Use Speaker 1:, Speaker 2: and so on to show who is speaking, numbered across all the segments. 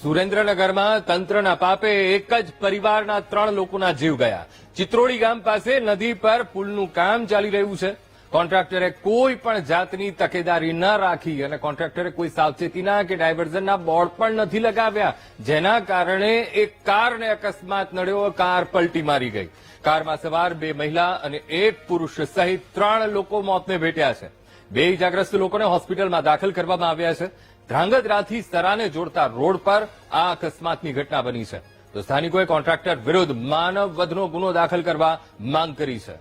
Speaker 1: સુરેન્દ્રનગરમાં તંત્રના પાપે એક જ પરિવારના 3 લોકોના જીવ ગયા. ચિત્રોડી ગામ પાસે નદી પર પુલનું કામ ચાલી રહ્યું છે. કોન્ટ્રાક્ટરે કોઈ પણ જાતની તકેદારી ન રાખી અને કોન્ટ્રાક્ટરે કોઈ સાવચેતીના કે ડાયવર્ઝનના બોર્ડ પણ નથી લગાવ્યા, જેના કારણે એક કારને અકસ્માત નડ્યો. કાર પલટી મારી ગઈ. કારમાં સવાર 2 મહિલા અને 1 પુરુષ સહિત 3 લોકો મોતને ભેટ્યા છે. 2 ઇજાગ્રસ્ત લોકોને હોસ્પિટલમાં દાખલ કરવામાં આવ્યા છે. ધ્રાંગધ્રાથી સરાને જોડતા રોડ પર આ અકસ્માતની ઘટના બની છે. તો સ્થાનિકોએ કોન્ટ્રાક્ટર વિરુદ્ધ માનવ વધનો ગુનો દાખલ કરવા માંગ કરી છે.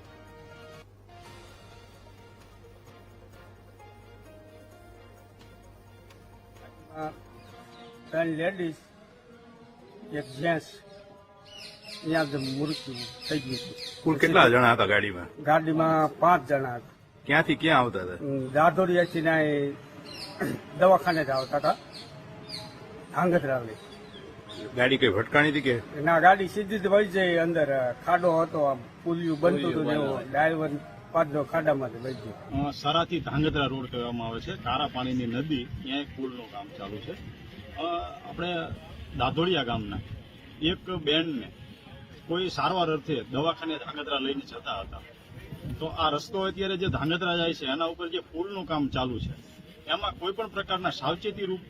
Speaker 2: ત્રણ લેડીઝ એક જેન્ટ્સ અહીંયા જ મૃત્યુ થઈ ગયું હતું.
Speaker 3: કુલ કેટલા જણા હતા ગાડીમાં?
Speaker 2: ગાડીમાં 5 જણા હતા.
Speaker 3: ક્યાંથી ક્યાં આવતા હતા?
Speaker 2: દાદોડિયાથી ના દવાખાને જ આવતા હતા. આંગતરાવલી
Speaker 3: ગાડી કઈ ભટકાણી હતી કે?
Speaker 2: ના, ગાડી સીધી જ વહી જઈ. અંદર ખાડો હતો, આમ પુલિયું બનતું હતું ને એવું ડાયવર પાછો ખાડામાં જ વહી ગયો.
Speaker 4: સરાથી ધાંગધ્રા રોડ કહેવામાં આવે છે. ખારા પાણીની નદી, ત્યાં એક પુલનું કામ ચાલુ છે. આપણે દાધોડિયા ગામના એક બેનને કોઈ સારવાર અર્થે દવાખાને ધાંગધ્રા લઈને જતા હતા. તો આ રસ્તો અત્યારે જે ધાંગધ્રા જાય છે એના ઉપર જે પુલનું કામ ચાલુ છે એમાં કોઈ પણ પ્રકારના સાવચેતી રૂપ